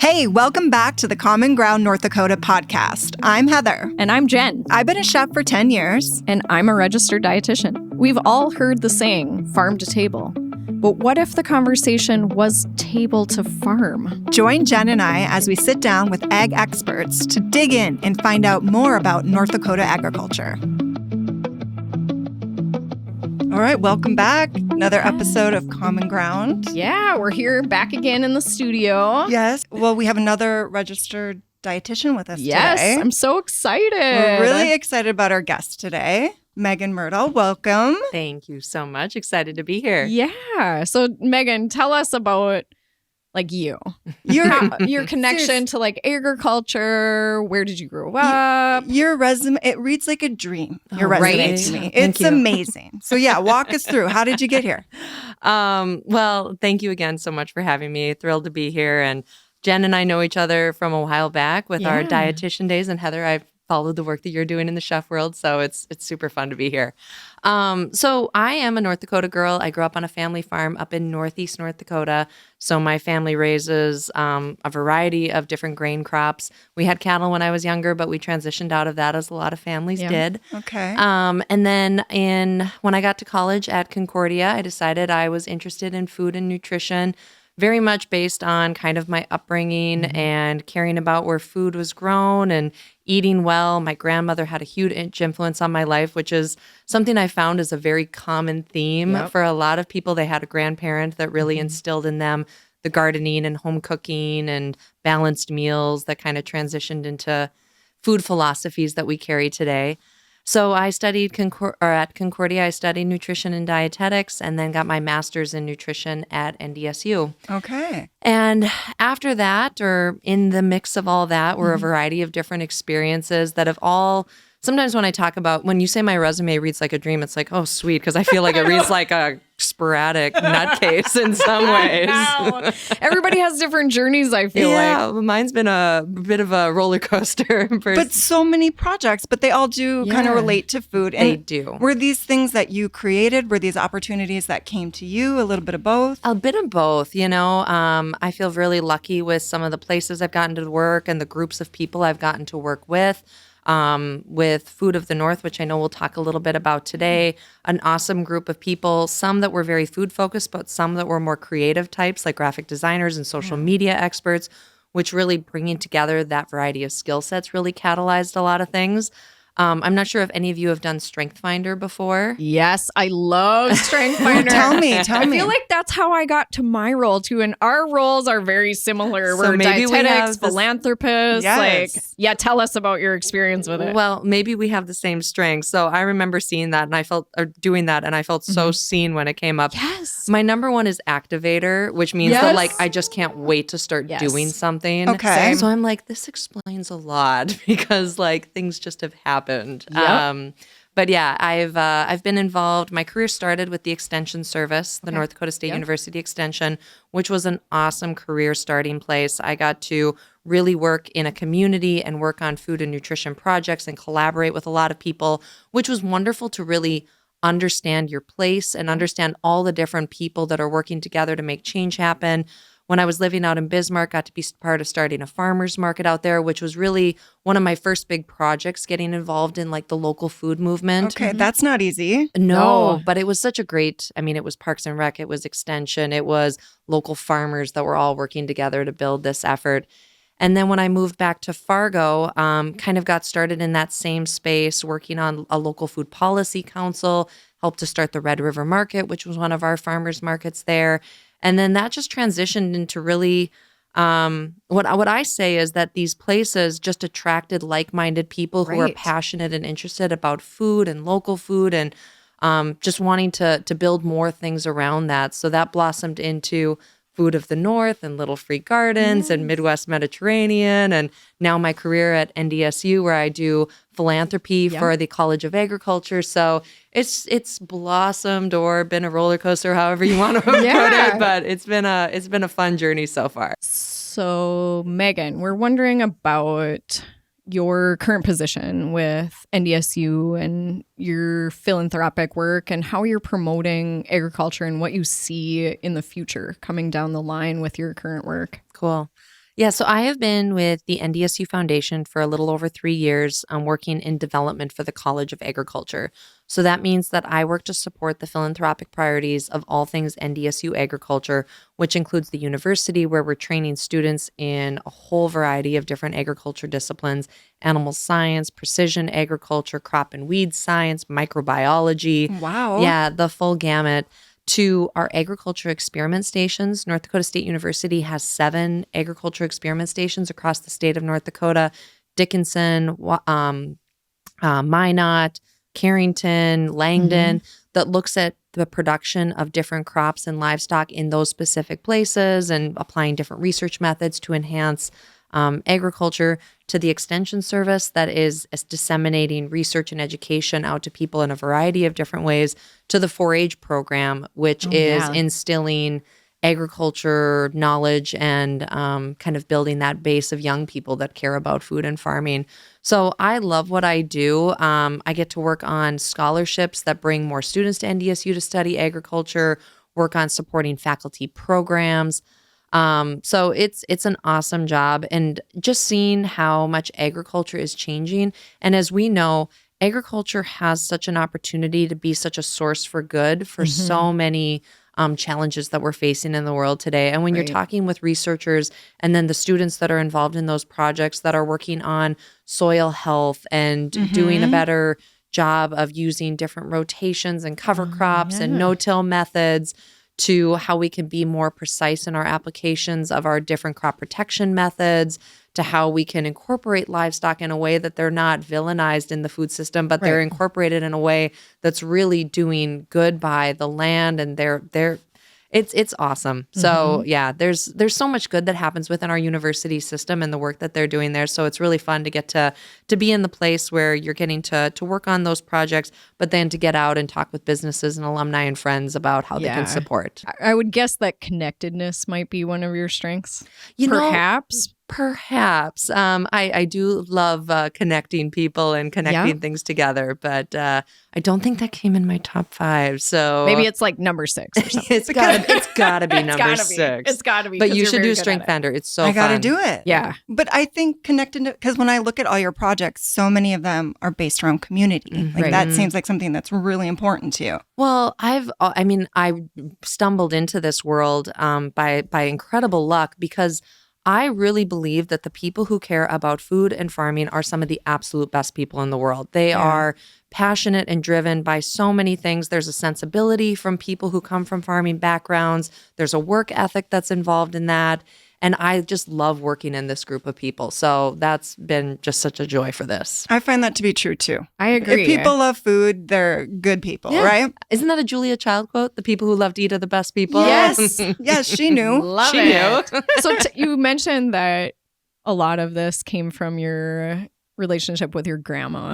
Hey, welcome back to the CommonGround North Dakota podcast. I'm Heather. And I'm Jenn. I've been a chef for 10 years. And I'm a registered dietitian. We've all heard the saying, farm to table. But what if the conversation was table to farm? Join Jenn and I as we sit down with ag experts to dig in and find out more about North Dakota agriculture. All right, welcome back. Another episode of Common Ground. Yeah, we're here back again in the studio. Yes. Well, we have another registered dietitian with us today. Yes, I'm so excited. We're really excited about our guest today, Megan Myrdal. Welcome. Thank you so much. Excited to be here. Yeah. So, Megan, tell us about your connection to agriculture. Where did you grow up? Your resume, it reads like a dream. Your resume right. to me. It's amazing. So yeah, walk us through. How did you get here? Well, thank you again so much for having me. Thrilled to be here. And Jenn and I know each other from a while back with our dietitian days. And Heather, I've followed the work that you're doing in the chef world. So it's super fun to be here. So I am a North Dakota girl. I grew up on a family farm up in Northeast North Dakota. So my family raises a variety of different grain crops. We had cattle when I was younger, but we transitioned out of that as a lot of families did. Okay. And then when I got to college at Concordia, I decided I was interested in food and nutrition, very much based on kind of my upbringing and caring about where food was grown and eating well. My grandmother had a huge influence on my life, which is something I found is a very common theme for a lot of people. They had a grandparent that really instilled in them the gardening and home cooking and balanced meals that kind of transitioned into food philosophies that we carry today. So I studied at Concordia. I studied nutrition and dietetics and then got my master's in nutrition at NDSU. Okay. And after that, or in the mix of all that, were a variety of different experiences that have all, sometimes when I talk about, when you say my resume reads like a dream, it's like, oh, sweet, because I feel like it reads like a sporadic nutcase in some ways. Wow. Everybody has different journeys, I feel like. Yeah, mine's been a bit of a roller coaster. But so many projects, but they all do kind of relate to food. And they do. Were these things that you created? Were these opportunities that came to you? A little bit of both? A bit of both, you know. I feel really lucky with some of the places I've gotten to work and the groups of people I've gotten to work with Food of the North, which I know we'll talk a little bit about today. An awesome group of people, some that were very food focused, but some that were more creative types like graphic designers and social media experts, which really bringing together that variety of skill sets really catalyzed a lot of things. I'm not sure if any of you have done Strength Finder before. Yes, I love Strength Finder. Tell me. I feel like that's how I got to my role too, and our roles are very similar. So We're maybe dietetics, philanthropists. Yes. Tell us about your experience with it. Well, maybe we have the same strengths. So I remember seeing that, and I felt so seen when it came up. Yes. My number one is activator, which means that I just can't wait to start doing something. Okay. So I'm like, this explains a lot because things just have happened. Yep. But yeah, I've been involved. My career started with the Extension Service, the North Dakota State University Extension, which was an awesome career starting place. I got to really work in a community and work on food and nutrition projects and collaborate with a lot of people, which was wonderful to really understand your place and understand all the different people that are working together to make change happen. When I was living out in Bismarck, got to be part of starting a farmer's market out there, which was really one of my first big projects, getting involved in the local food movement. Okay, that's not easy. No, but it was such a great, it was Parks and Rec, it was Extension, it was local farmers that were all working together to build this effort. And then when I moved back to Fargo, kind of got started in that same space, working on a local food policy council, helped to start the Red River Market, which was one of our farmers markets there. And then that just transitioned into really, what I say is that these places just attracted like-minded people who are passionate and interested about food and local food and just wanting to build more things around that. So that blossomed into Food of the North and Little Free Gardens and Midwest Mediterranean. And now my career at NDSU where I do philanthropy for the College of Agriculture. So it's blossomed or been a roller coaster, however you want to put it. But it's been a fun journey so far. So Megan, we're wondering about your current position with NDSU and your philanthropic work and how you're promoting agriculture and what you see in the future coming down the line with your current work. Cool. Yeah, so I have been with the NDSU Foundation for a little over 3 years, working in development for the College of Agriculture. So that means that I work to support the philanthropic priorities of all things NDSU agriculture, which includes the university, where we're training students in a whole variety of different agriculture disciplines: animal science, precision agriculture, crop and weed science, microbiology. Wow. Yeah, the full gamut. To our agriculture experiment stations. North Dakota State University has 7 agriculture experiment stations across the state of North Dakota: Dickinson, Minot, Carrington, Langdon, that looks at the production of different crops and livestock in those specific places and applying different research methods to enhance agriculture, to the extension service that is disseminating research and education out to people in a variety of different ways, to the 4-H program, which is instilling agriculture knowledge and kind of building that base of young people that care about food and farming. So I love what I do. I get to work on scholarships that bring more students to NDSU to study agriculture, work on supporting faculty programs. So it's an awesome job, and just seeing how much agriculture is changing. And as we know, agriculture has such an opportunity to be such a source for good for so many challenges that we're facing in the world today. And when you're talking with researchers and then the students that are involved in those projects that are working on soil health and doing a better job of using different rotations and cover crops and no-till methods, to how we can be more precise in our applications of our different crop protection methods, to how we can incorporate livestock in a way that they're not villainized in the food system, but they're incorporated in a way that's really doing good by the land, and it's awesome. So yeah, there's so much good that happens within our university system and the work that they're doing there. So it's really fun to get to be in the place where you're getting to work on those projects, but then to get out and talk with businesses and alumni and friends about how they can support. I would guess that connectedness might be one of your strengths. Perhaps. I do love connecting people and connecting things together, but I don't think that came in my top 5. So maybe it's like number 6 or something. It's gotta be number 6. It's gotta be. But you should do Strength Finder. It's so fun. I gotta do it. Yeah. But I think connected, because when I look at all your projects, so many of them are based around community. Like that seems like something that's really important to you. Well, I stumbled into this world by incredible luck, because I really believe that the people who care about food and farming are some of the absolute best people in the world. They are passionate and driven by so many things. There's a sensibility from people who come from farming backgrounds. There's a work ethic that's involved in that. And I just love working in this group of people. So that's been just such a joy for this. I find that to be true too. I agree. If people love food, they're good people, right? Isn't that a Julia Child quote? The people who love to eat are the best people. Yes. Yes, she knew. She knew. So you mentioned that a lot of this came from your relationship with your grandma.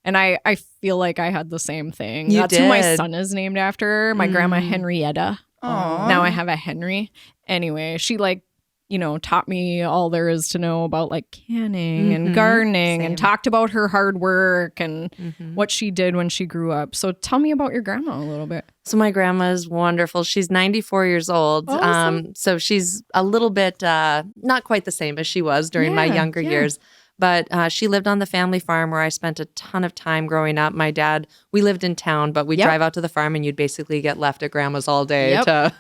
And I feel like I had the same thing. That's who my son is named after. My grandma Henrietta. Aww. Now I have a Henry. Anyway, she taught me all there is to know about like canning and gardening and talked about her hard work and what she did when she grew up. So tell me about your grandma a little bit. So my grandma is wonderful. She's 94 years old. Awesome. So she's a little bit not quite the same as she was during my younger years. But she lived on the family farm where I spent a ton of time growing up. My dad, we lived in town, but we'd drive out to the farm and you'd basically get left at grandma's all day to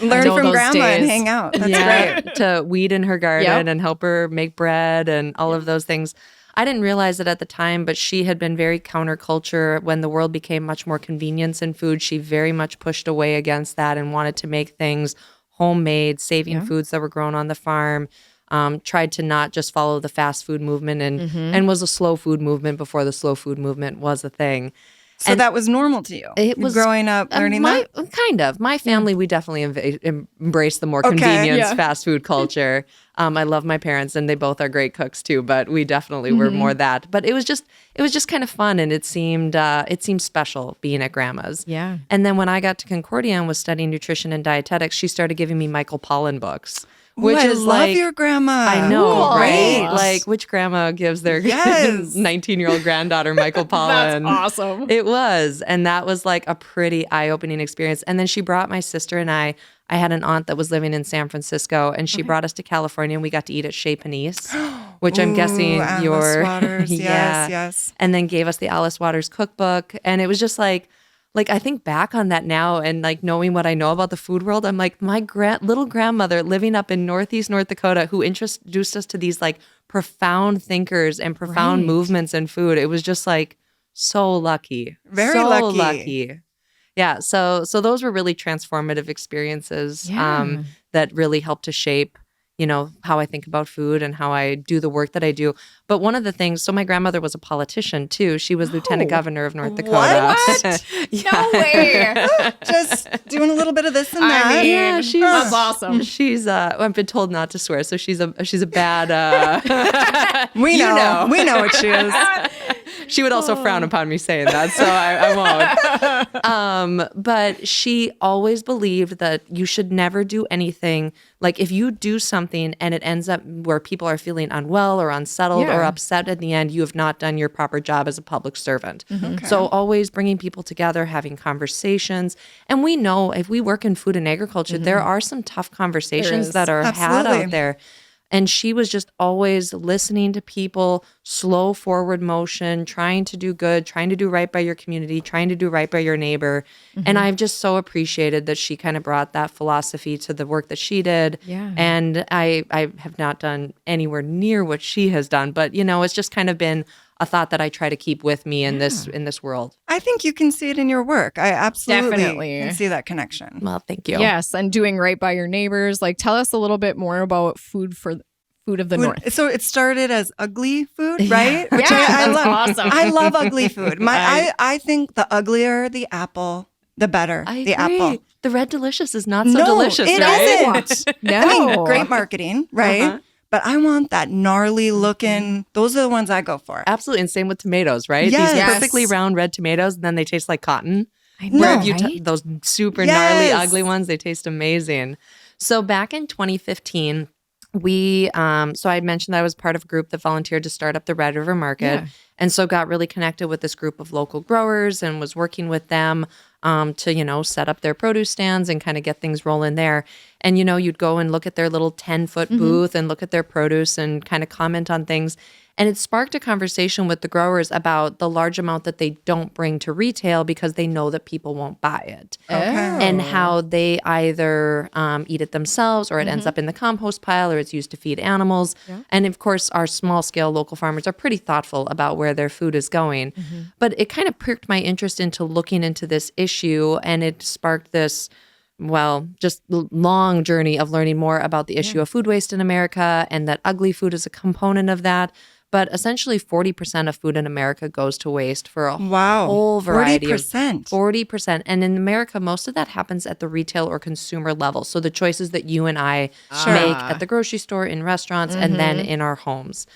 learn from grandma and hang out. That's great. To weed in her garden and help her make bread and all of those things. I didn't realize it at the time, but she had been very counterculture. When the world became much more convenience in food, she very much pushed away against that and wanted to make things homemade, saving foods that were grown on the farm. Tried to not just follow the fast food movement and was a slow food movement before the slow food movement was a thing. So that was normal to you? It was growing up learning that? Kind of. My family, we definitely embrace the more convenience fast food culture. I love my parents and they both are great cooks too, but we definitely were more that. But it was just kind of fun, and it seemed special being at grandma's. Yeah. And then when I got to Concordia and was studying nutrition and dietetics, she started giving me Michael Pollan books. Which I love your grandma. I know, Cool. right? Like, which grandma gives their 19-year-old granddaughter Michael Pollan? That's awesome. It was. And that was like a pretty eye-opening experience. And then she brought my sister and I I had an aunt that was living in San Francisco, and she brought us to California, and we got to eat at Chez Panisse, which I'm guessing Alice Waters. Yes. And then gave us the Alice Waters cookbook. And it was just like I think back on that now and like knowing what I know about the food world, I'm like my little grandmother living up in Northeast North Dakota who introduced us to these like profound thinkers and profound movements in food. It was just like so lucky. Very lucky. Yeah. So those were really transformative experiences that really helped to shape, you know, how I think about food and how I do the work that I do. But one of the things, so my grandmother was a politician too. She was lieutenant governor of North Dakota. What? No way. Just doing a little bit of this and that. I mean, yeah, that's awesome. She's I've been told not to swear, so she's a bad we know what she is. She would also frown upon me saying that, so I won't. But she always believed that you should never do anything. Like if you do something and it ends up where people are feeling unwell or unsettled or upset at the end, you have not done your proper job as a public servant. Okay. So always bringing people together, having conversations. And we know if we work in food and agriculture, there are some tough conversations that are had out there. And she was just always listening to people, slow forward motion, trying to do good, trying to do right by your community, trying to do right by your neighbor. And I've just so appreciated that she kind of brought that philosophy to the work that she did. Yeah. And I have not done anywhere near what she has done. But, you know, it's just kind of been a thought that I try to keep with me in this world. I think you can see it in your work. I absolutely can see that connection. Well, thank you. Yes, and doing right by your neighbors. Like, tell us a little bit more about Food of the North. So it started as ugly food, right? Which I love. Awesome. I love ugly food. I think the uglier the apple, the better the apple. The Red Delicious is not so delicious, it right? Isn't. No. I mean, great marketing, right? But I want that gnarly looking, those are the ones I go for. Absolutely. And same with tomatoes, right? Yes. These perfectly round red tomatoes, and then they taste like cotton. I know, Those super gnarly, ugly ones, they taste amazing. So back in 2015, so I mentioned that I was part of a group that volunteered to start up the Red River Market. And so got really connected with this group of local growers and was working with them to, you know, set up their produce stands and kind of get things rolling there. And, you know, you'd go and look at their little 10-foot booth and look at their produce and kind of comment on things. And it sparked a conversation with the growers about the large amount that they don't bring to retail because they know that people won't buy it. And how they either eat it themselves or it ends up in the compost pile or it's used to feed animals. And of course, our small-scale local farmers are pretty thoughtful about where their food is going. But it kind of perked my interest into looking into this issue, and it sparked this just long journey of learning more about the issue of food waste in America and that ugly food is a component of that. But essentially 40% of food in America goes to waste for a whole variety 40%. 40%. And in America, most of that happens at the retail or consumer level. So the choices that you and I make at the grocery store, in restaurants, and then in our homes.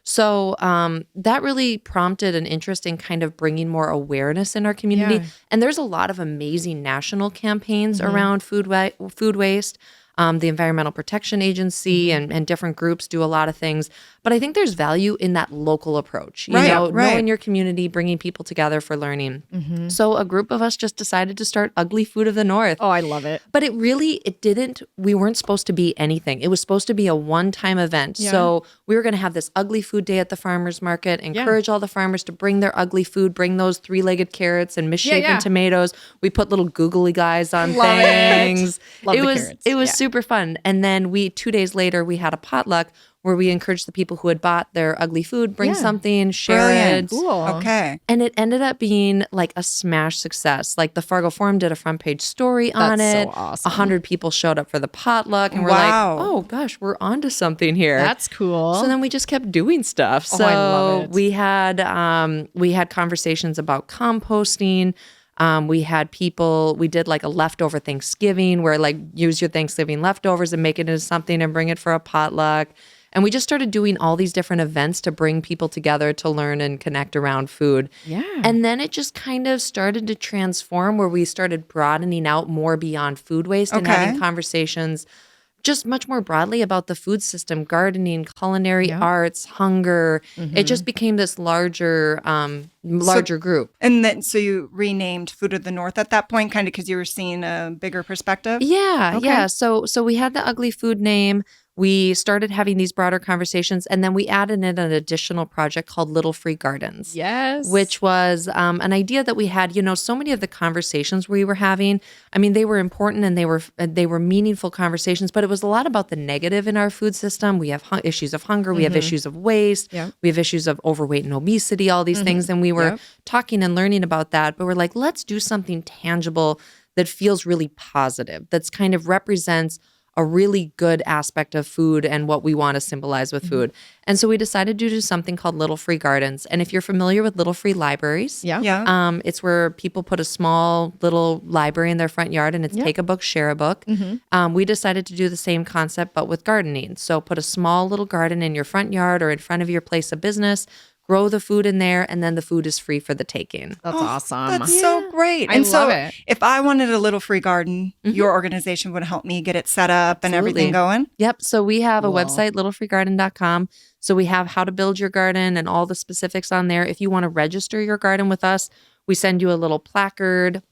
So that really prompted an interest in kind of bringing more awareness in our community. And there's a lot of amazing national campaigns around food waste. The Environmental Protection Agency and different groups do a lot of things. But I think there's value in that local approach, you know, knowing your community, bringing people together for learning. So a group of us just decided to start Ugly Food of the North. Oh, I love it. But we weren't supposed to be anything. It was supposed to be a one-time event. So we were going to have this ugly food day at the farmers market, encourage all the farmers to bring their ugly food, bring those three-legged carrots and misshapen tomatoes. We put little googly guys on things. Love the carrots. It was super fun. And then 2 days later, we had a potluck where we encouraged the people who had bought their ugly food, bring something, share it. Cool. Okay. And it ended up being like a smash success. Like the Fargo Forum did a front page story on it. That's so awesome. 100 people showed up for the potluck and we're like, oh gosh, we're onto something here. That's cool. So then we just kept doing stuff. So I love it. we had conversations about composting. We did like a leftover Thanksgiving where like use your Thanksgiving leftovers and make it into something and bring it for a potluck. And we just started doing all these different events to bring people together to learn and connect around food. And then it just kind of started to transform where we started broadening out more beyond food waste and having conversations just much more broadly about the food system, gardening, culinary arts, hunger. It just became this larger group. And then, so you renamed Food of the North at that point, kind of because you were seeing a bigger perspective? Yeah. So we had the ugly food name. We started having these broader conversations, and then we added in an additional project called Little Free Gardens. Yes. Which was an idea that we had. So many of the conversations we were having, I mean, they were important and they were meaningful conversations, but it was a lot about the negative in our food system. We have issues of hunger. We have issues of waste. We have issues of overweight and obesity, all these things. And we were talking and learning about that, but we're like, let's do something tangible that feels really positive, that's kind of represents a really good aspect of food and what we want to symbolize with food. And so we decided to do something called Little Free Gardens. And if you're familiar with Little Free Libraries, it's where people put a small little library in their front yard, and it's take a book, share a book. We decided to do the same concept, but with gardening. So put a small little garden in your front yard or in front of your place of business, grow the food in there, and then the food is free for the taking. That's awesome. That's so great. I love it. If I wanted a little free garden, your organization would help me get it set up and everything going? Yep. So we have a website, littlefreegarden.com. So we have how to build your garden and all the specifics on there. If you want to register your garden with us, we send you a little placard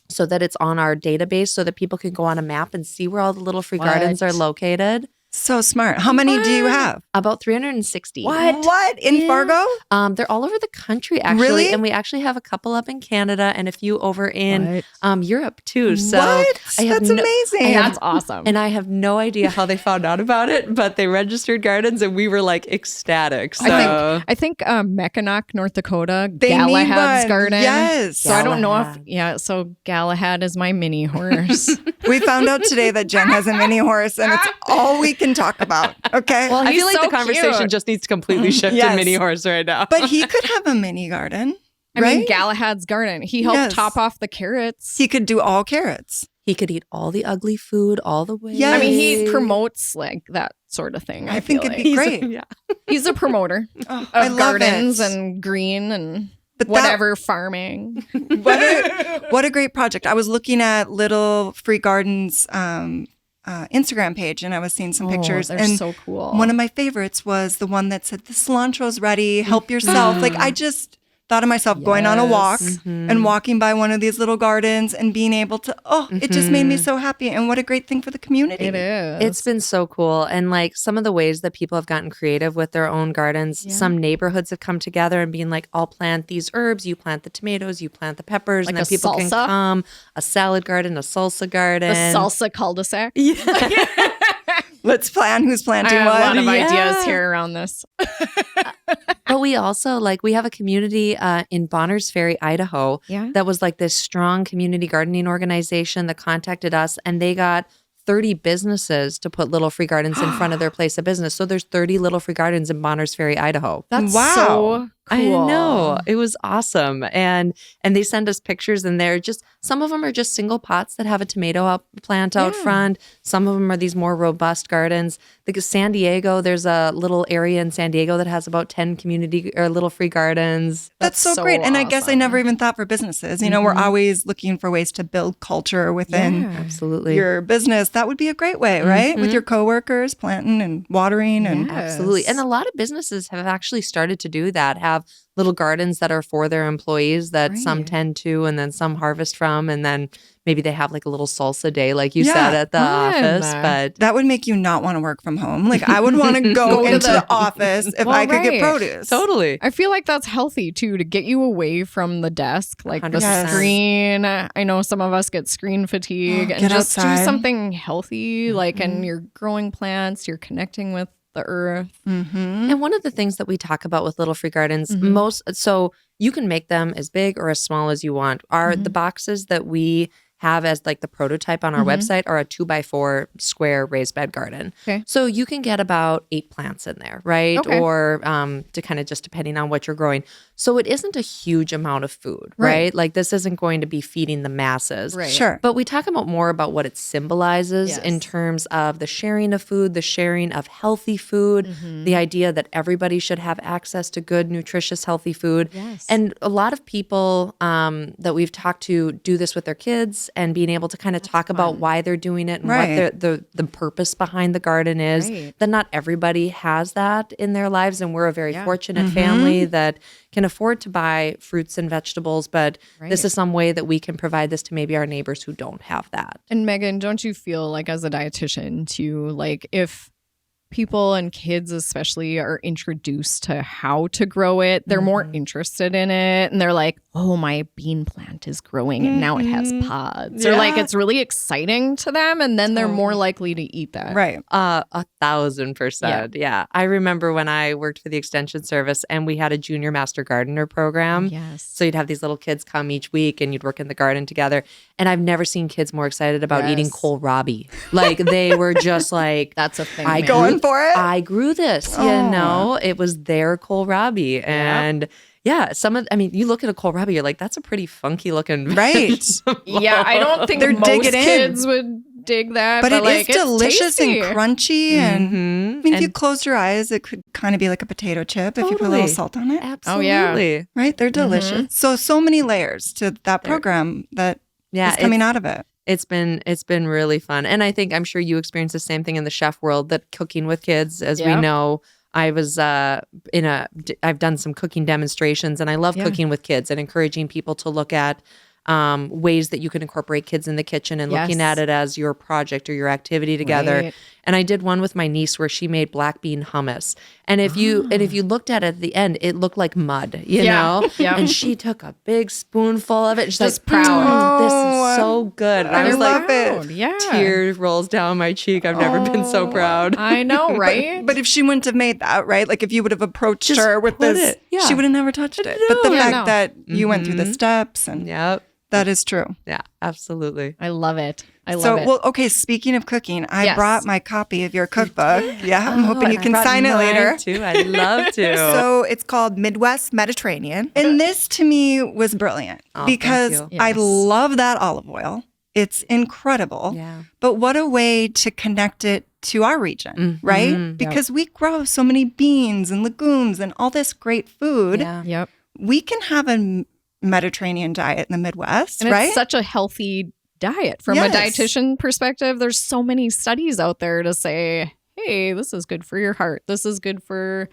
so that it's on our database so that people can go on a map and see where all the Little Free Gardens are located. So smart. How many do you have? About 360. What? In Fargo? They're all over the country, actually. Really? And we actually have a couple up in Canada and a few over in Europe, too. So what? That's amazing. That's awesome. And I have no idea how they found out about it, but they registered gardens and we were like ecstatic. So I think Mackinac, North Dakota, Galahad's garden. Yes. So I don't know if, so Galahad is my mini horse. We found out today that Jenn has a mini horse, and it's all we can talk about. Okay. Well, I feel like so the conversation cute. just needs to completely shift to mini horse right now. But he could have a mini garden. I mean, Galahad's garden. He helped top off the carrots. He could do all carrots. He could eat all the ugly food all the way. Yes. I mean, he promotes like that sort of thing. I think it'd be great. He's a promoter of gardens and green and whatever farming. What a great project. I was looking at Little Free Gardens Instagram page, and I was seeing some pictures. They're and so cool. One of my favorites was the one that said, "The cilantro's ready. Help yourself." Like, I just thought of myself going on a walk and walking by one of these little gardens and being able to, it just made me so happy. And what a great thing for the community. It is. It's been so cool. And like some of the ways that people have gotten creative with their own gardens, some neighborhoods have come together and being like, I'll plant these herbs, you plant the tomatoes, you plant the peppers, Like and then a people can salsa? come. A salad garden, a salsa garden. the salsa cul-de-sac. Let's plan who's planting I have what. a lot of ideas here around this. But we also we have a community in Bonners Ferry, Idaho, that was like this strong community gardening organization that contacted us, and they got 30 businesses to put Little Free Gardens in front of their place of business. So there's 30 Little Free Gardens in Bonners Ferry, Idaho. That's Wow. so cool. I know. It was awesome. And they send us pictures, and they're just, some of them are just single pots that have a tomato plant out front. Some of them are these more robust gardens. Like San Diego, there's a little area in San Diego that has about 10 community or Little Free Gardens. That's so great. And I guess I never even thought for businesses. You know, we're always looking for ways to build culture within Absolutely. your business. That would be a great way, right? With your coworkers, planting and watering. And Absolutely. And a lot of businesses have actually started to do that, have little gardens that are for their employees that some tend to, and then some harvest from, and then maybe they have like a little salsa day, like you said, at the office. But that would make you not want to work from home. Like, I would want to go into the office if I could get produce. Totally. I feel like that's healthy too, to get you away from the desk, like the 100%. screen. I know some of us get screen fatigue, and Get just outside. do something healthy, like, and you're growing plants, you're connecting with the earth. And one of the things that we talk about with Little Free Gardens, so you can make them as big or as small as you want. The boxes that we have as like the prototype on our website are a 2x4 square raised bed garden. Okay. So you can get about 8 plants in there, right? Okay. Or to kind of just depending on what you're growing. So it isn't a huge amount of food, right? Like this isn't going to be feeding the masses. Right. Sure. But we talk about more about what it symbolizes in terms of the sharing of food, the sharing of healthy food, the idea that everybody should have access to good, nutritious, healthy food. Yes. And a lot of people that we've talked to do this with their kids. kids and being able to kind of talk about why they're doing it and Right. what the purpose behind the garden is. Right. That not everybody has that in their lives, and we're a very fortunate family that can afford to buy fruits and vegetables, but this is some way that we can provide this to maybe our neighbors who don't have that. And Megan, don't you feel like as a dietitian too, like if people and kids especially are introduced to how to grow it, they're more interested in it, and they're like, oh, my bean plant is growing and now it has pods, or like it's really exciting to them, and then they're more likely to eat that. Right. 1,000%. Yeah. I remember when I worked for the Extension Service and we had a junior master gardener program. Yes. So you'd have these little kids come each week and you'd work in the garden together. And I've never seen kids more excited about eating kohlrabi. Like they were just like, That's a thing. I man. Going for it? I grew this, you know, it was their kohlrabi. And yeah, you look at a kohlrabi, you're like, that's a pretty funky looking Right. vegetable. Yeah, I don't think They're most digging in. kids would dig that. But it like, is it's delicious tasty. and crunchy. And I mean, if you And- close your eyes, it could kind of be like a potato chip if you put a little Totally. salt on it. Absolutely. yeah. Right? They're delicious. So many layers to that program that Yeah, is coming out of it. It's been really fun. And I'm sure you experience the same thing in the chef world, that cooking with kids, as we know. I was I've done some cooking demonstrations, and I love cooking with kids and encouraging people to look at ways that you can incorporate kids in the kitchen and looking at it as your project or your activity together. Right. And I did one with my niece where she made black bean hummus. And if you looked at it at the end, it looked like mud, you know? Yeah. And she took a big spoonful of it. And she's Just like, proud. This is so good. And I was like, love it. Yeah. tear rolls down my cheek. I've never been so proud. I know, right? But if she wouldn't have made that, right? Like if you would have approached her with put this, it. Yeah. she would have never touched it. But the fact no. that you went through the steps, and Yep. that is true. Yeah, absolutely. I love it. I love So, it. well, okay, speaking of cooking, I Yes. brought my copy of your cookbook. Yeah, I'm hoping you I can brought sign it mine later. Too. I'd love to. So it's called Midwest Mediterranean. And this to me was brilliant because thank you. I Yes. love that olive oil. It's incredible. Yeah. But what a way to connect it to our region, right? Because we grow so many beans and legumes and all this great food. Yeah. Yep. We can have a Mediterranean diet in the Midwest, And right? it's such a healthy diet from Yes. a dietitian perspective. There's so many studies out there to say, hey, this is good for your heart. This is good for,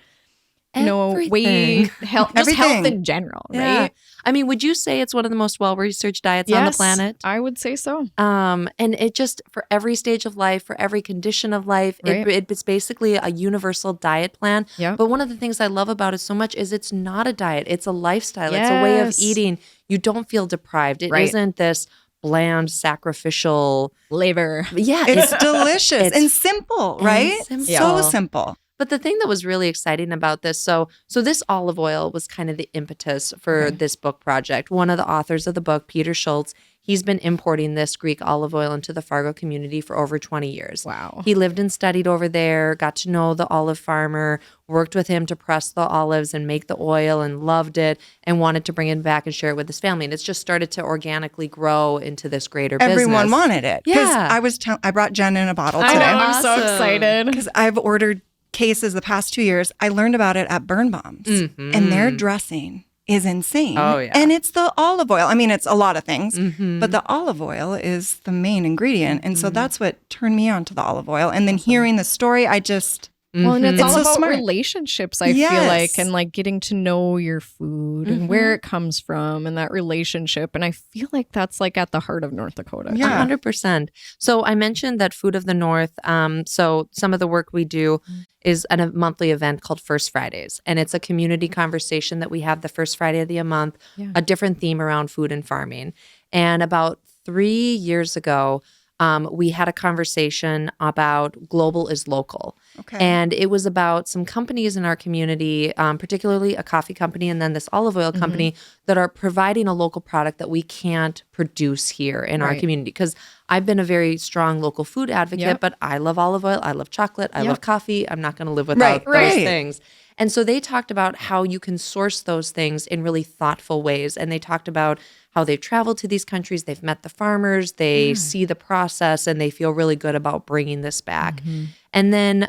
Everything. weight, health, just health Everything. in general, Yeah. right? I mean, would you say it's one of the most well-researched diets on the planet? I would say so. And it just, for every stage of life, for every condition of life, Right. it's basically a universal diet plan. Yep. But one of the things I love about it so much is it's not a diet. It's a lifestyle. It's a way of Yes. eating. You don't feel deprived. It Right. isn't this bland, sacrificial. Flavor. Yeah. It's delicious it's- and simple, right? simple. So simple. But the thing that was really exciting about this, so this olive oil was kind of the impetus for this book project. One of the authors of the book, Peter Schultz, he's been importing this Greek olive oil into the Fargo community for over 20 years. Wow. He lived and studied over there, got to know the olive farmer, worked with him to press the olives and make the oil, and loved it and wanted to bring it back and share it with his family. And it's just started to organically grow into this greater Everyone business. wanted it. Because Yeah. I brought Jenn in a bottle I know. today. I'm so Awesome. excited. Because I've ordered cases the past 2 years. I learned about it at Burn Bombs, and their dressing is insane. Oh, yeah. And it's the olive oil. I mean, it's a lot of things, but the olive oil is the main ingredient. And so that's what turned me on to the olive oil. And then hearing the story, I just, Well, and it's all so about smart. relationships, I feel Yes. like, and like getting to know your food and where it comes from and that relationship. And I feel like that's like at the heart of North Dakota. Yeah. 100%. So I mentioned that Food of the North. So some of the work we do is a monthly event called First Fridays. And it's a community conversation that we have the first Friday of the month, a different theme around food and farming. And about 3 years ago, we had a conversation about global is local. Okay. And it was about some companies in our community, particularly a coffee company and then this olive oil company that are providing a local product that we can't produce here in our Right. community. Because I've been a very strong local food advocate, Yep. but I love olive oil. I love chocolate. I Yep. love coffee. I'm not going to live without those Right. things. And so they talked about how you can source those things in really thoughtful ways. And they talked about how they've traveled to these countries, they've met the farmers, they see the process, and they feel really good about bringing this back. And then,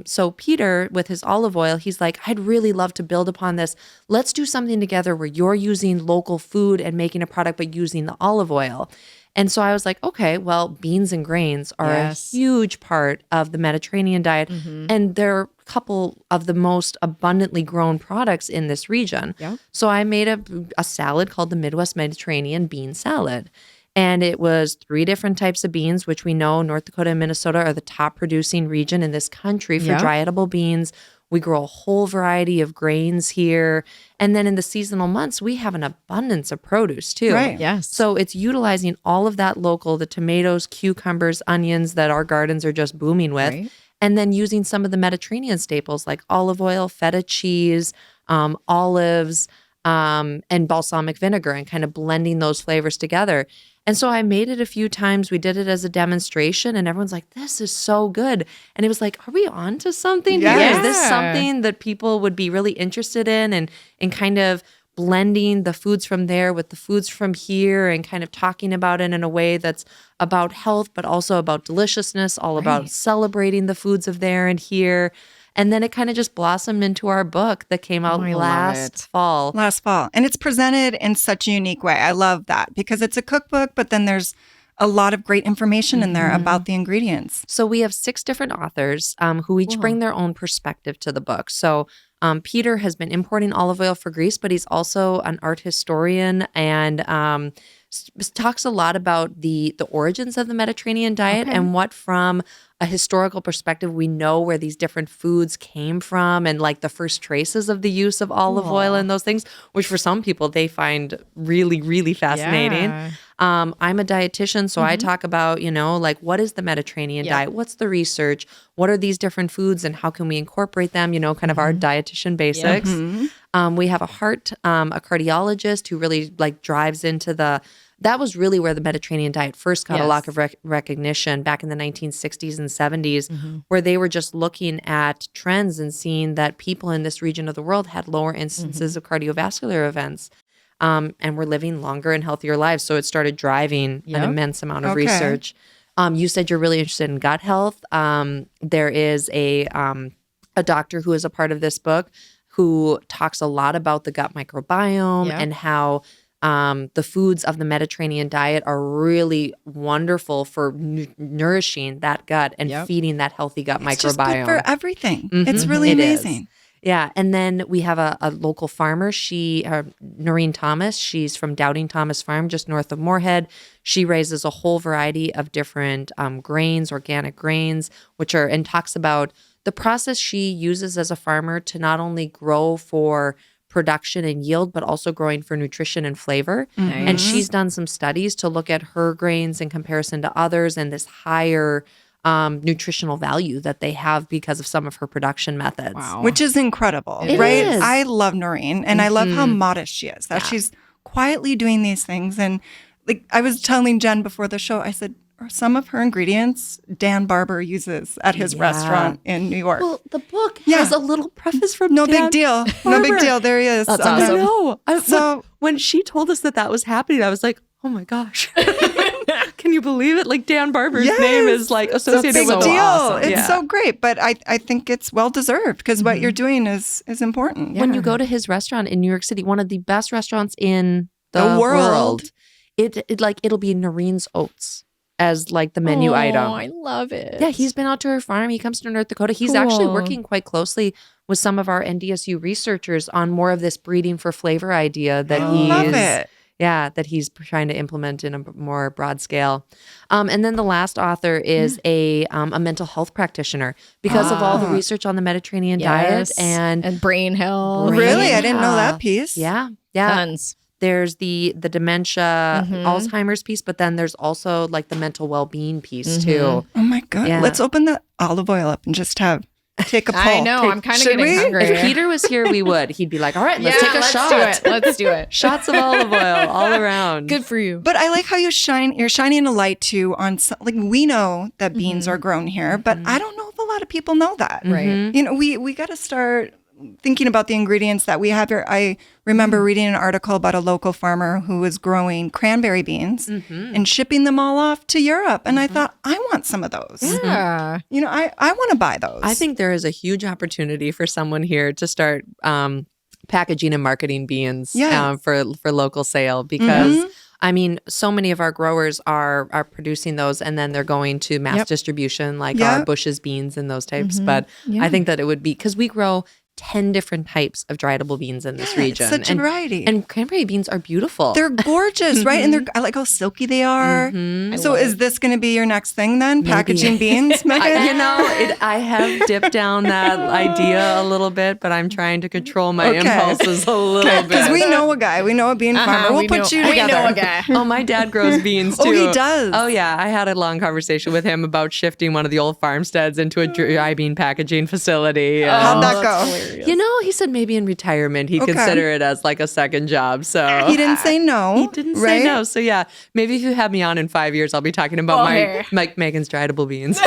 so Peter, with his olive oil, he's like, I'd really love to build upon this. Let's do something together where you're using local food and making a product, but using the olive oil. And so I was like, okay, well, beans and grains are a huge part of the Mediterranean diet. And they're a couple of the most abundantly grown products in this region. So I made a salad called the Midwest Mediterranean bean salad. And it was 3 different types of beans, which we know North Dakota and Minnesota are the top producing region in this country for dry edible beans. We grow a whole variety of grains here. And then in the seasonal months, we have an abundance of produce too. Right. Yes. So it's utilizing all of that local, the tomatoes, cucumbers, onions that our gardens are just booming with. Right. And then using some of the Mediterranean staples like olive oil, feta cheese, olives, and balsamic vinegar, and kind of blending those flavors together. And so I made it a few times. We did it as a demonstration and everyone's like, this is so good. And it was like, are we on to something here? Is this something that people would be really interested in, and kind of blending the foods from there with the foods from here and kind of talking about it in a way that's about health, but also about deliciousness, all about celebrating the foods of there and here. And then it kind of just blossomed into our book that came out last fall. And it's presented in such a unique way. I love that because it's a cookbook, but then there's a lot of great information in there about the ingredients. So we have 6 different authors who each bring their own perspective to the book. So Peter has been importing olive oil for Greece, but he's also an art historian and talks a lot about the origins of the Mediterranean diet and what, from a historical perspective, we know where these different foods came from and like the first traces of the use of olive oil and those things, which for some people they find really, really fascinating. Yeah. I'm a dietitian, so I talk about, like, what is the Mediterranean diet? What's the research? What are these different foods and how can we incorporate them? Kind of our dietitian basics. We have a cardiologist who really like drives into that was really where the Mediterranean diet first got a lot of recognition back in the 1960s and 70s, where they were just looking at trends and seeing that people in this region of the world had lower instances of cardiovascular events. And were living longer and healthier lives. So it started driving an immense amount of research. You said you're really interested in gut health. There is a doctor who is a part of this book who talks a lot about the gut microbiome and how the foods of the Mediterranean diet are really wonderful for nourishing that gut and feeding that healthy gut microbiome. It's just good for everything. It's really amazing. Yeah. And then we have a local farmer, Noreen Thomas. She's from Doubting Thomas Farm, just north of Moorhead. She raises a whole variety of different grains, organic grains, and talks about the process she uses as a farmer to not only grow for production and yield, but also growing for nutrition and flavor. And she's done some studies to look at her grains in comparison to others and this higher nutritional value that they have because of some of her production methods. Wow. Which is incredible, It right? is. I love Noreen and I love how modest she is, that she's quietly doing these things. And like I was telling Jenn before the show, I said, some of her ingredients Dan Barber uses at his restaurant in New York. Well, the book has a little preface from No Dan big deal. Barber. No big deal. There he is. That's awesome. No. So when she told us that was happening, I was like, oh my gosh. Can you believe it? Like Dan Barber's name is like associated big with deal. awesome. It's so great, but I think it's well deserved because what you're doing is important. When you go to his restaurant in New York City, one of the best restaurants in the world, it'll be Noreen's Oats as like the menu item. I love it. Yeah, he's been out to her farm. He comes to North Dakota. He's actually working quite closely with some of our NDSU researchers on more of this breeding for flavor idea that that he's trying to implement in a more broad scale. And then the last author is a mental health practitioner because of all the research on the Mediterranean diet and brain health. Really? I didn't know that piece. Yeah. Tons. There's the dementia, Alzheimer's piece, but then there's also like the mental well-being piece too. Oh my God. Yeah. Let's open the olive oil up and just take a pull. I know. I'm kind of getting hungry. If Peter was here, we would. He'd be like, all right, let's take a shot. Let's do it. Shots of olive oil all around. Good for you. But I like how you're shining a light too on like we know that beans are grown here, but I don't know if a lot of people know that. Right. You know, we got to start thinking about the ingredients that we have here. I remember reading an article about a local farmer who was growing cranberry beans and shipping them all off to Europe. And I thought, I want some of those. Yeah. You know, I want to buy those. I think there is a huge opportunity for someone here to start packaging and marketing beans for local sale because I mean, so many of our growers are producing those, and then they're going to mass distribution, like our Bush's beans and those types. But I think that it would be, because we grow 10 different types of dry edible beans in this region. It's such a variety. And cranberry beans are beautiful. They're gorgeous, right? And I like how silky they are. So is this going to be your next thing then? Maybe. Packaging beans, Megan? I have dipped down that idea a little bit, but I'm trying to control my impulses a little bit. Because we know a guy. We know a bean farmer. We'll put you together. We know a guy. Oh, my dad grows beans too. Oh, he does? Oh, yeah. I had a long conversation with him about shifting one of the old farmsteads into a dry bean packaging facility. How'd that go? He said maybe in retirement he'd consider it as like a second job. So he didn't say no. He didn't say no. So yeah, maybe if you have me on in 5 years, I'll be talking about my Megan's dry edible beans.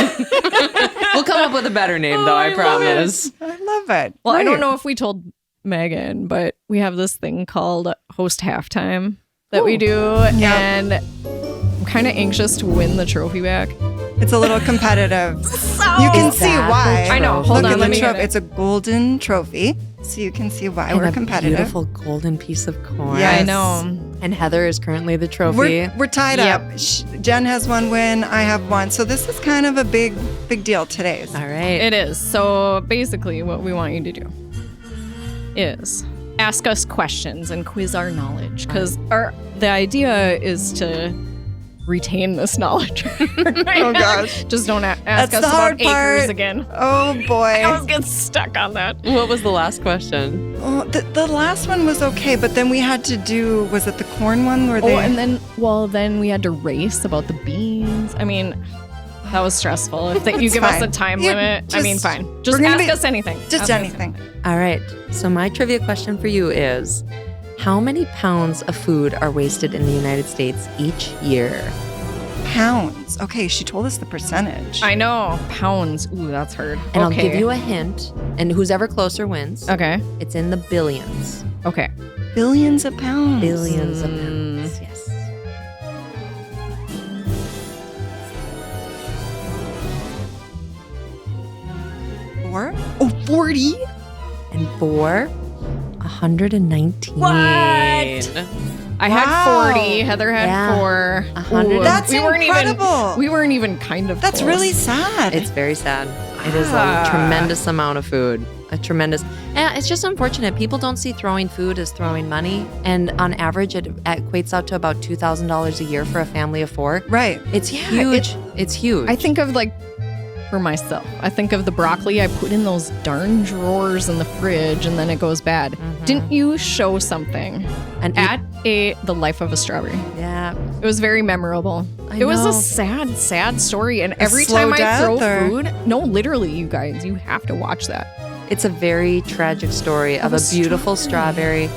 We'll come up with a better name though, I promise. I love it. Well, I don't know if we told Megan, but we have this thing called Host Halftime that we do. And I'm kind of anxious to win the trophy back. It's a little competitive. You can see why. I know. Hold on. Let me trophy. It's a golden trophy, so you can see why we're competitive. A beautiful golden piece of corn. Yes. I know. And Heather is currently the trophy. We're tied up. Jen has one win. I have one. So this is kind of a big deal today. All right. It is. So basically, what we want you to do is ask us questions and quiz our knowledge, because the idea is to retain this knowledge. Oh gosh. Just don't ask us about acres again. Oh boy. I always get stuck on that. What was the last question? Oh, the last one was okay, but then we had to do, was it the corn one where they... and then we had to race about the beans. I mean, that was stressful. If you give us a time limit, fine. Just ask us anything. Just anything. All right. So my trivia question for you is, how many pounds of food are wasted in the United States each year? Pounds. Okay, she told us the percentage. I know. Pounds. Ooh, that's hard. And I'll give you a hint, and who's ever closer wins. Okay. It's in the billions. Okay. Billions of pounds. Billions of pounds, yes. Four? Oh, 40? And 119. What? I had 40. Heather had 4. 100. That's incredible. We weren't even kind of That's close. really sad. It's very sad. It is a tremendous amount of food. It's just unfortunate. People don't see throwing food as throwing money. And on average, it equates out to about $2,000 a year for a family of 4. Right. It's huge. It's huge. I think of for myself, I think of the broccoli I put in those darn drawers in the fridge and then it goes bad. Mm-hmm. Didn't you show something the Life of a Strawberry? Yeah. It was very memorable. It was a sad story. And every slow time I throw death, food, no, literally, you guys, you have to watch that. It's a very tragic story of a beautiful strawberry.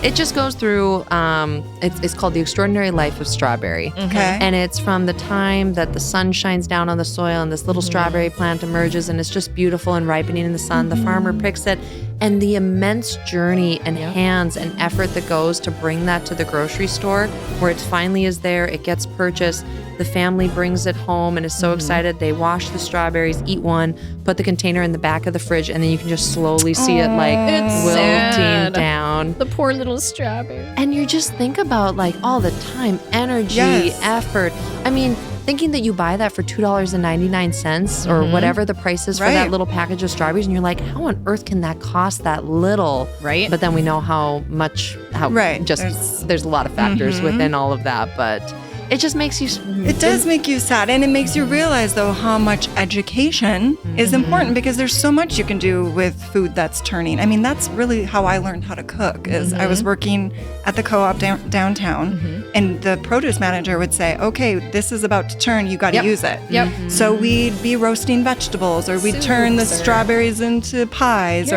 It just goes through, it's called The Extraordinary Life of Strawberry. Okay. And it's from the time that the sun shines down on the soil and this little strawberry plant emerges and it's just beautiful and ripening in the sun. The farmer picks it, and the immense journey and hands and effort that goes to bring that to the grocery store where it finally is there, it gets purchased. The family brings it home and is so excited. They wash the strawberries, eat one, put the container in the back of the fridge, and then you can just slowly see it wilting down. The poor little strawberry. And you just think about all the time, energy, effort. I mean, thinking that you buy that for $2.99 or whatever the price is for that little package of strawberries, and you're like, how on earth can that cost that little? Right. But then we know there's a lot of factors within all of that, but it just makes you... It does make you sad. And it makes you realize, though, how much education is important, because there's so much you can do with food that's turning. I mean, that's really how I learned how to cook, is I was working at the co-op downtown, and the produce manager would say, okay, this is about to turn, you got to use it. Yep. So we'd be roasting vegetables, or we'd turn the strawberries into pies.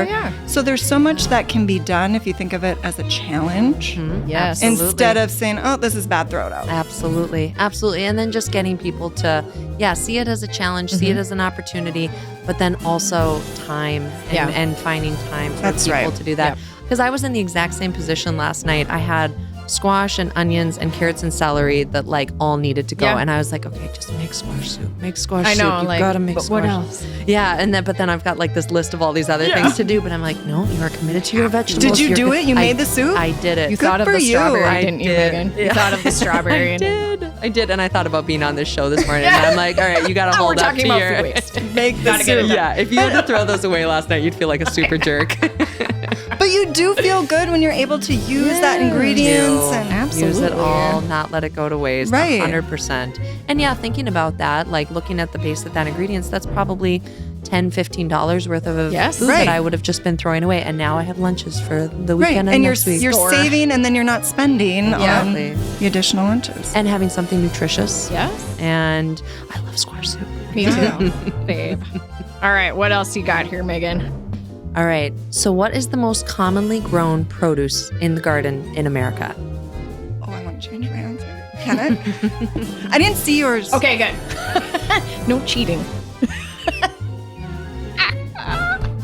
So there's so much that can be done if you think of it as a challenge. Yes. Instead of saying, oh, this is bad, throw it out. Absolutely. And then just getting people to, see it as a challenge, see it as an opportunity, but then also time and finding time for people to do that. Because I was in the exact same position last night. I had squash and onions and carrots and celery that like all needed to go. Yeah. And I was like, okay, just make squash soup. Make squash I know, soup. You like, gotta make but squash. what else? Yeah, but then I've got like this list of all these other things to do. But I'm like, no, you are committed to your vegetables. Did you You're do good. it? You made the soup? I did it. You thought of for the you. strawberry, I didn't you, did. Megan? Yeah. You thought of the strawberry. I did, and I thought about being on this show this morning. And I'm like, all right, you got to hold We're up talking to about your. food waste. Make the Gotta get it soup. done. Yeah, if you had to throw those away last night, you'd feel like a super jerk. But you do feel good when you're able to use that ingredients and Absolutely. Use it all, not let it go to waste. Right. 100%. And yeah, thinking about that, like looking at the base of that ingredients, that's probably $10, $15 worth of Yes. food Right. that I would have just been throwing away. And now I have lunches for the right. weekend And you're next week. you're Store. saving, and then you're not spending Exactly. on the additional lunches. And having something nutritious. Yes. And I love squash soup. Me too, babe. All right, what else you got here, Megan? All right. So what is the most commonly grown produce in the garden in America? Oh, I want to change my answer. Can it? I didn't see yours. Okay, good. No cheating.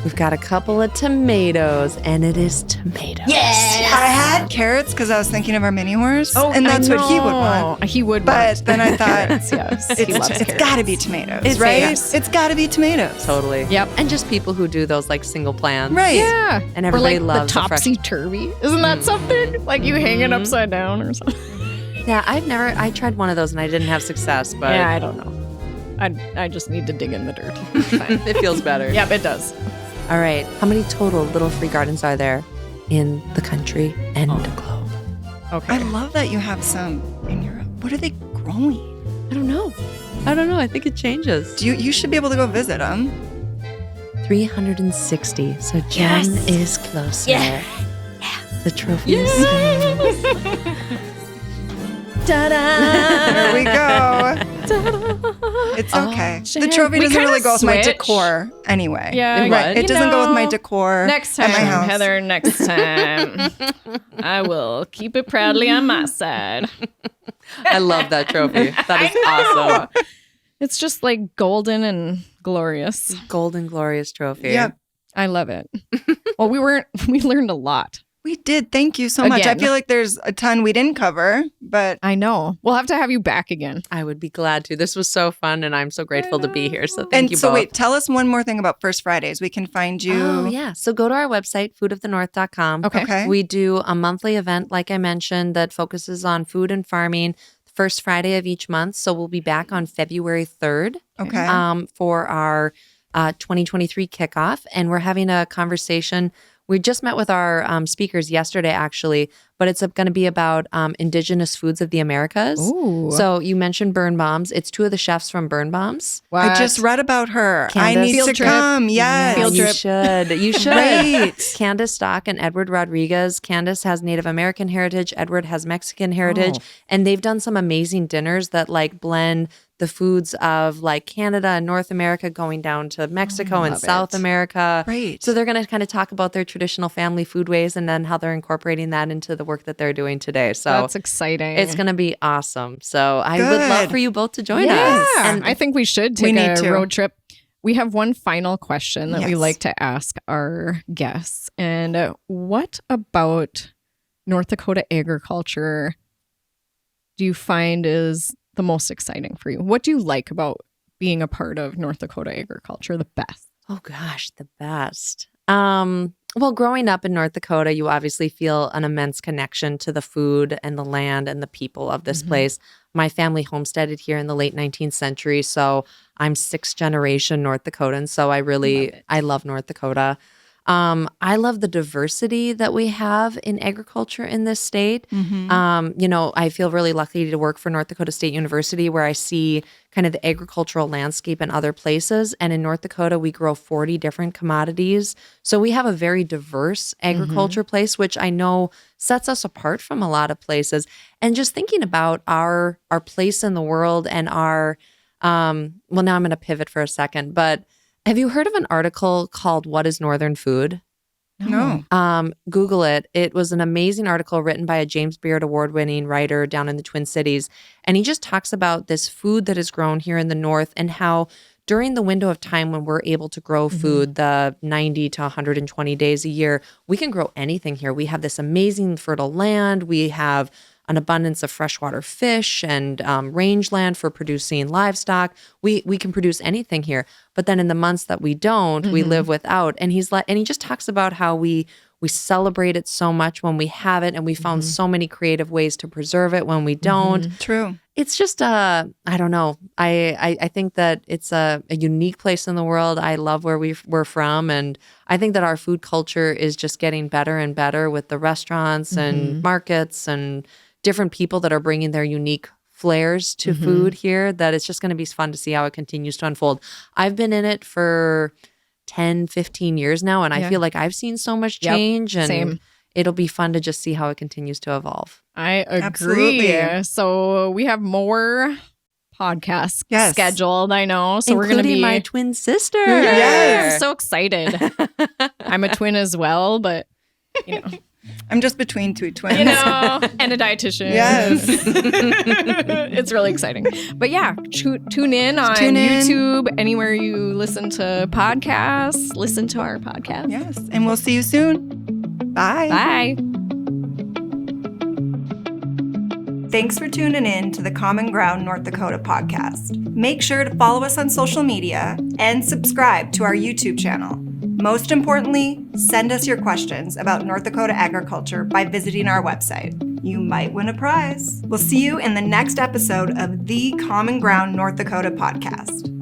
We've got a couple of tomatoes, and it is tomatoes. I had carrots because I was thinking of our mini horse, and that's what he would want. He would But want. then I thought, yes, he loves it's carrots. got to be tomatoes, It's right? yes. It's got to be tomatoes. Totally. Yep. And just people who do those like single plants. Right. Yeah. And everybody or like loves the the fresh- topsy-turvy. Isn't that something? Like you hang it upside down or something. Yeah, I tried one of those and I didn't have success, but Yeah, I don't know. I just need to dig in the dirt. Fine. it feels better. Yep, it does. All right. How many total little free gardens are there in the country and the globe? Okay. I love that you have some in Europe. What are they growing? I don't know. I think it changes. You should be able to go visit them. 360. So Jen is closer. Yeah. The trophy is There we go. It's okay. The trophy We doesn't really kinda go with my switch. decor anyway. Yeah, What? It doesn't go with my decor. Next at time, my house. Heather, next time. I will keep it proudly on my side. I love that trophy. That is awesome. It's just like golden and glorious. Golden glorious trophy. Yep. I love it. Well, we learned a lot. We did. Thank you so much. I Again. feel like there's a ton we didn't cover, but I know. We'll have to have you back again. I would be glad to. This was so fun and I'm so grateful to be here. So thank you so both. wait, tell us one more thing about First Fridays. We can find you. Oh, yeah. So go to our website, foodofthenorth.com. Okay. We do a monthly event, like I mentioned, that focuses on food and farming the first Friday of each month. So we'll be back on February 3rd Okay. for our 2023 kickoff. And we're having a conversation. We just met with our speakers yesterday, actually, but it's going to be about indigenous foods of the Americas. Ooh. So you mentioned Burn Bombs. It's two of the chefs from Burn Bombs. I just read about her. Candace. I need Field to trip. come. Yes. Field You trip. should. You should. Right. Candace Stock and Edward Rodriguez. Candace has Native American heritage. Edward has Mexican heritage. And they've done some amazing dinners that like blend the foods of like Canada and North America going down to Mexico and love South it. America. Right. So they're going to kind of talk about their traditional family food ways and then how they're incorporating that into the work that they're doing today. So That's exciting. it's going to be awesome. So I would love Good. for you both to join Yeah. us. And I think we should We take need a to. road trip. We have one final question that we Yes. like to ask our guests. And what about North Dakota agriculture do you find is the most exciting for you? What do you like about being a part of North Dakota agriculture the best? Oh gosh, the best. Well, growing up in North Dakota, you obviously feel an immense connection to the food and the land and the people of this place. My family homesteaded here in the late 19th century, so I'm 6th generation North Dakotan. So I love North Dakota. I love the diversity that we have in agriculture in this state. I feel really lucky to work for North Dakota State University where I see kind of the agricultural landscape in other places. And in North Dakota, we grow 40 different commodities. So we have a very diverse agriculture place, which I know sets us apart from a lot of places. And just thinking about our place in the world and our, now I'm going to pivot for a second, but have you heard of an article called What is Northern Food? No. Google it. It was an amazing article written by a James Beard award-winning writer down in the Twin Cities. And he just talks about this food that is grown here in the North and how during the window of time when we're able to grow food, the 90 to 120 days a year, we can grow anything here. We have this amazing fertile land. We have an abundance of freshwater fish and rangeland for producing livestock. We can produce anything here. But then in the months that we don't, we live without. And he just talks about how we celebrate it so much when we have it, and we found so many creative ways to preserve it when we don't. True. It's just I don't know. I think that it's a unique place in the world. I love where we're from, and I think that our food culture is just getting better and better with the restaurants and markets and different people that are bringing their unique flares to food here, that it's just going to be fun to see how it continues to unfold. I've been in it for 10, 15 years now, and I feel like I've seen so much change, and it'll be fun to just see how it continues to evolve. I agree. Absolutely. So we have more podcasts scheduled, I know. So we're going to be my twin sister. Yes. I'm so excited. I'm a twin as well, but you know. I'm just between two twins. You know, and a dietitian. Yes. It's really exciting. But yeah, tune in on YouTube, anywhere you listen to podcasts, listen to our podcast. Yes. And we'll see you soon. Bye. Bye. Thanks for tuning in to the CommonGround North Dakota podcast. Make sure to follow us on social media and subscribe to our YouTube channel. Most importantly, send us your questions about North Dakota agriculture by visiting our website. You might win a prize. We'll see you in the next episode of the CommonGround North Dakota podcast.